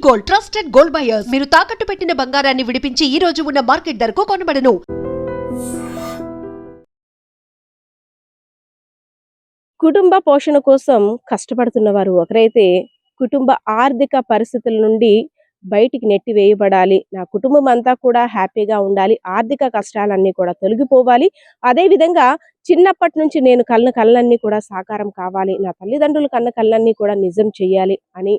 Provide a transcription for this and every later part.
Gold, trusted gold buyers. మీరు తాకట్టు పెట్టిన బంగారాన్ని విడిపించి ఈ రోజు ఉన్న మార్కెట్ ధరకు కొనబడను. కుటుంబ పోషణ కోసం కష్టపడుతున్న వారు ఒకరైతే, కుటుంబ ఆర్థిక పరిస్థితుల నుండి బయటికి నెట్టివేయబడాలి, నా కుటుంబం అంతా కూడా హ్యాపీగా ఉండాలి, ఆర్థిక కష్టాలన్నీ కూడా తొలగిపోవాలి, అదేవిధంగా చిన్నప్పటి నుంచి నేను కన్న కళ్ళన్నీ కూడా సాకారం కావాలి, నా తల్లిదండ్రులు కన్న కళ్ళన్నీ కూడా నిజం చేయాలి అని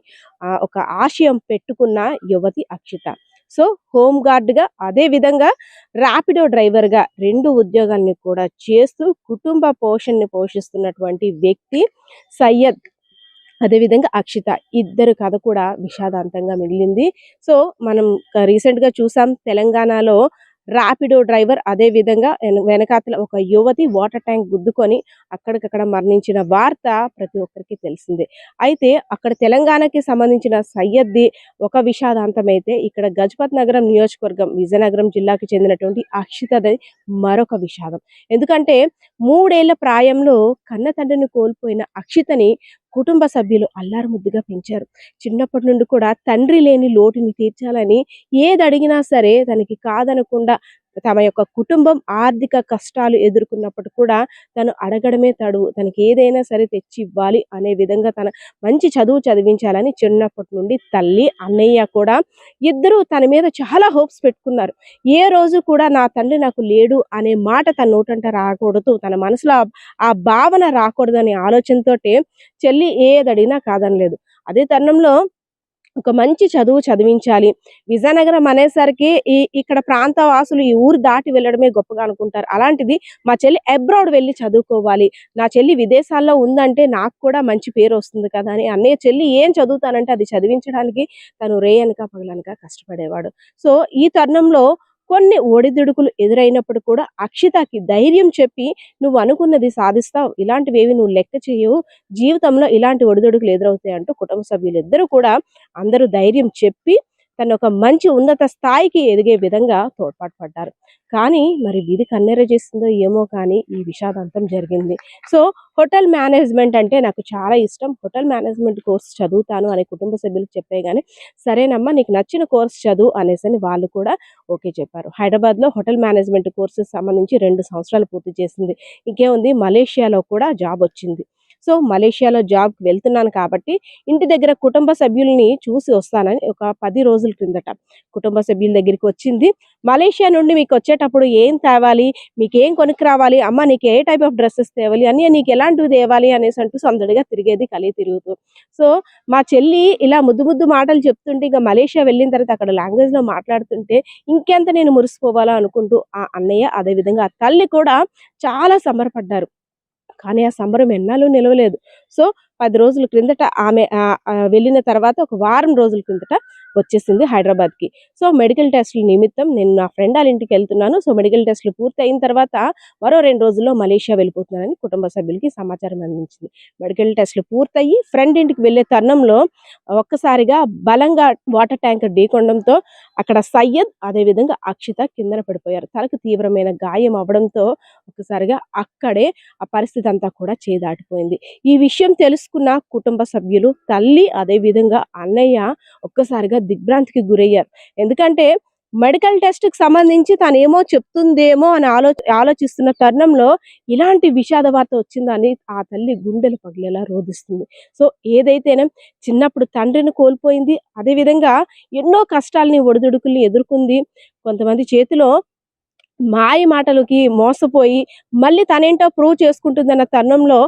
ఒక ఆశయం పెట్టుకున్న యువతి అక్షిత. సో హోమ్ గార్డ్గా, అదేవిధంగా ర్యాపిడో డ్రైవర్గా 2 ఉద్యోగాల్ని కూడా చేస్తూ కుటుంబ పోషణని పోషిస్తున్నటువంటి వ్యక్తి సయ్యద్, అదేవిధంగా అక్షిత. ఇద్దరు కథ కూడా విషాదాంతంగా మిగిలింది. సో మనం రీసెంట్గా చూసాం, తెలంగాణలో ర్యాపిడో డ్రైవర్, అదేవిధంగా వెనకాతల ఒక యువతి వాటర్ ట్యాంక్ గుద్దుకొని అక్కడికక్కడ మరణించిన వార్త ప్రతి ఒక్కరికి తెలిసిందే. అయితే అక్కడ తెలంగాణకి సంబంధించిన సయ్యద్ది ఒక విషాదాంతమైతే, ఇక్కడ గజపత్ నగరం నియోజకవర్గం విజయనగరం జిల్లాకి చెందినటువంటి అక్షితది మరొక విషాదం. ఎందుకంటే 3 ఏళ్ల ప్రాయంలో కన్న తండ్రిని కోల్పోయిన అక్షితని కుటుంబ సభ్యులు అల్లారు ముద్దుగా పెంచారు. చిన్నప్పటి నుండి కూడా తండ్రి లేని లోటుని తీర్చాలని ఏది అడిగినా సరే తనకి కాదనకుండా, తమ యొక్క కుటుంబం ఆర్థిక కష్టాలు ఎదుర్కొన్నప్పుడు కూడా తను అడగడమే తడువు, తనకి ఏదైనా సరే తెచ్చి ఇవ్వాలి అనే విధంగా తన మంచి చదువు చదివించాలని చిన్నప్పటి నుండి తల్లి, అన్నయ్య కూడా ఇద్దరూ తన మీద చాలా హోప్స్ పెట్టుకున్నారు. ఏ రోజు కూడా నా తండ్రి నాకు లేడు అనే మాట తన నోటంట రాకూడదు, తన మనసులో ఆ భావన రాకూడదు అనే ఆలోచనతోటే చెల్లి ఏదడిగినా కాదనలేదు. అదే తరుణంలో ఒక మంచి చదువు చదివించాలి. విజయనగరం అనేసరికి ఇక్కడ ప్రాంత వాసులు ఈ ఊరు దాటి వెళ్ళడమే గొప్పగా అనుకుంటారు. అలాంటిది మా చెల్లి అబ్రాడ్ వెళ్ళి చదువుకోవాలి, నా చెల్లి విదేశాల్లో ఉందంటే నాకు కూడా మంచి పేరు వస్తుంది కదా అని అన్నయ్య చెల్లి ఏం చదువుతానంటే అది చదివించడానికి తను రేయనక పగలనక కష్టపడేవాడు. సో ఈ తరుణంలో కొన్ని ఒడిదుడుకులు ఎదురైనప్పుడు కూడా అక్షితకి ధైర్యం చెప్పి, నువ్వు అనుకున్నది సాధిస్తావు, ఇలాంటివేవి నువ్వు లెక్క చేయవు, జీవితంలో ఇలాంటి ఒడిదుడుకులు ఎదురవుతాయి అంటూ కుటుంబ సభ్యులిద్దరూ కూడా అందరూ ధైర్యం చెప్పి తను ఒక మంచి ఉన్నత స్థాయికి ఎదిగే విధంగా తోడ్పాటు పడ్డారు. కానీ మరి విధి కన్నెర చేస్తుందో ఏమో కానీ ఈ విషాదాంతం జరిగింది. సో హోటల్ మేనేజ్మెంట్ అంటే నాకు చాలా ఇష్టం, హోటల్ మేనేజ్మెంట్ కోర్స్ చదువుతాను అని కుటుంబ సభ్యులకు చెప్పే కానీ, సరేనమ్మా నీకు నచ్చిన కోర్స్ చదువు అనేసి వాళ్ళు కూడా ఓకే చెప్పారు. హైదరాబాద్లో హోటల్ మేనేజ్మెంట్ కోర్సెస్ సంబంధించి 2 సంవత్సరాలు పూర్తి చేసింది. ఇంకేముంది, మలేషియాలో కూడా జాబ్ వచ్చింది. సో మలేషియాలో జాబ్కి వెళ్తున్నాను కాబట్టి ఇంటి దగ్గర కుటుంబ సభ్యుల్ని చూసి వస్తానని ఒక 10 రోజుల క్రిందట కుటుంబ సభ్యుల దగ్గరికి వచ్చింది. మలేషియా నుండి మీకు వచ్చేటప్పుడు ఏం తేవాలి, మీకు ఏం కొనుక్కు రావాలి, అమ్మ నీకు ఏ టైప్ ఆఫ్ డ్రెస్సెస్ తేవాలి, అన్నీ నీకు ఎలాంటివి తేవాలి అనేసి అంటూ సందడిగా తిరిగేది కలిగి తిరుగుతూ. సో మా చెల్లి ఇలా ముద్దు ముద్దు మాటలు చెప్తుంటే, ఇక మలేషియా వెళ్ళిన తర్వాత అక్కడ లాంగ్వేజ్లో మాట్లాడుతుంటే ఇంకెంత నేను మురిసిపోవాలా అనుకుంటూ ఆ అన్నయ్య, అదేవిధంగా ఆ తల్లి కూడా చాలా సంబరపడ్డారు. కానీ ఆ సంబరం ఎన్నాళ్ళు నిలవలేదు. సో 10 రోజుల క్రిందట ఆమె వెళ్ళిన తర్వాత ఒక వారం రోజుల క్రిందట వచ్చేసింది హైదరాబాద్కి. సో మెడికల్ టెస్టుల నిమిత్తం నేను నా ఫ్రెండ్ వాళ్ళ ఇంటికి వెళ్తున్నాను, సో మెడికల్ టెస్టులు పూర్తి అయిన తర్వాత మరో 2 రోజుల్లో మలేషియా వెళ్ళిపోతున్నానని కుటుంబ సభ్యులకి సమాచారం అందించింది. మెడికల్ టెస్టులు పూర్తయ్యి ఫ్రెండ్ ఇంటికి వెళ్ళే తరుణంలో ఒక్కసారిగా బలంగా వాటర్ ట్యాంకర్ ఢీకొనడంతో అక్కడ సయ్యద్, అదేవిధంగా అక్షిత కిందన పడిపోయారు. తలకు తీవ్రమైన గాయం అవ్వడంతో ఒక్కసారిగా అక్కడే ఆ పరిస్థితి అంతా కూడా చేదాటిపోయింది. ఈ విషయం తెలుసుకున్న కుటుంబ సభ్యులు, తల్లి, అదేవిధంగా అన్నయ్య ఒక్కసారిగా దిగ్భ్రాంతికి గురయ్యారు. ఎందుకంటే మెడికల్ టెస్ట్కి సంబంధించి తనేమో చెప్తుందేమో అని ఆలోచిస్తున్న తరుణంలో ఇలాంటి విషాద వార్త వచ్చిందని ఆ తల్లి గుండెలు పగిలేలా రోధిస్తుంది. సో ఏదైతేనే చిన్నప్పుడు తండ్రిని కోల్పోయింది, అదేవిధంగా ఎన్నో కష్టాలని ఒడిదుడుకుల్ని ఎదుర్కొంది, కొంతమంది చేతిలో మాయ మాటలకి మోసపోయి మళ్ళీ తనేంటో ప్రూవ్ చేసుకుంటుందన్న తరుణంలో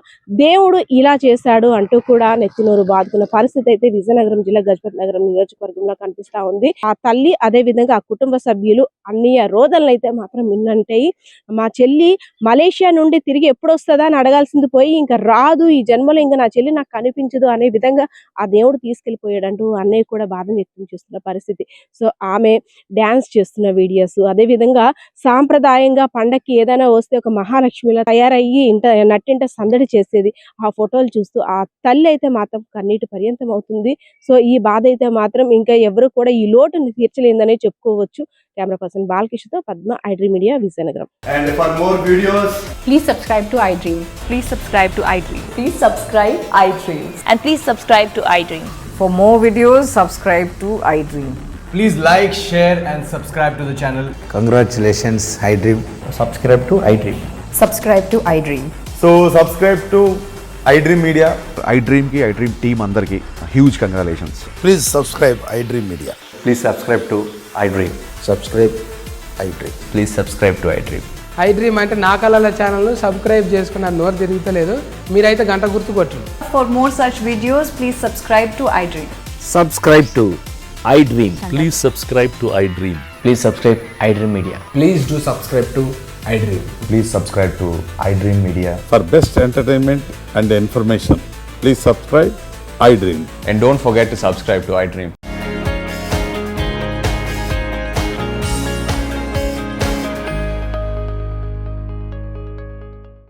దేవుడు ఇలా చేశాడు అంటూ కూడా నెత్తినోరు బాదుకున్న పరిస్థితి అయితే విజయనగరం జిల్లా గజపతి నగరం నియోజకవర్గంలో కనిపిస్తా ఉంది. ఆ తల్లి, అదేవిధంగా ఆ కుటుంబ సభ్యులు అన్నయ్య రోదనలు అయితే మాత్రం మిన్నంటాయి. మా చెల్లి మలేషియా నుండి తిరిగి ఎప్పుడు వస్తుందా అని అడగాల్సింది పోయి, ఇంకా రాదు, ఈ జన్మలో ఇంకా నా చెల్లి నాకు కనిపించదు అనే విధంగా ఆ దేవుడు తీసుకెళ్ళిపోయాడంటూ అన్నయ్య కూడా బాధను వ్యక్తం చేస్తున్న పరిస్థితి. సో ఆమె డ్యాన్స్ చేస్తున్న వీడియోస్, అదేవిధంగా సాంప్రదాయంగా పండక్కి ఏదైనా వస్తే ఒక మహాలక్ష్మిలా తయారయ్యి నట్టింట సందడి చేసేది. ఆ ఫోటోలు చూస్తూ ఆ తల్లి అయితే మాత్రం కన్నీటి పర్యంతం అవుతుంది. సో ఈ బాధ అయితే మాత్రం ఇంకా ఎవరు కూడా ఈ లోటుని తీర్చలేదని చెప్పుకోవచ్చు. కెమెరా పర్సన్ బాలకృష్ణతో Padma, iDream Media, Vizianagaram. And for more videos, please subscribe to iDream. Please subscribe to iDream. Please subscribe iDream. And please subscribe to iDream. For more videos, subscribe to iDream. Please like, share, and subscribe to the channel. Congratulations, iDream. Subscribe to iDream. Subscribe to iDream. So subscribe to iDream Media. iDream ki iDream team అందరికి huge congratulations. Please subscribe iDream Media. Please subscribe to iDream. Subscribe iDream. Please subscribe to iDream. iDream అంటే నా కళల ఛానల్ను subscribe చేసుకున్న నోరు తిరుగుతలేదు, మీరైతే గంట గుర్తు కొట్టండి. For more such videos, please subscribe to iDream. Subscribe to iDream. Please subscribe to iDream. Please subscribe iDream Media. Please do subscribe to iDream. Please subscribe to iDream Media. For best entertainment and information, please subscribe iDream. And don't forget to subscribe to iDream.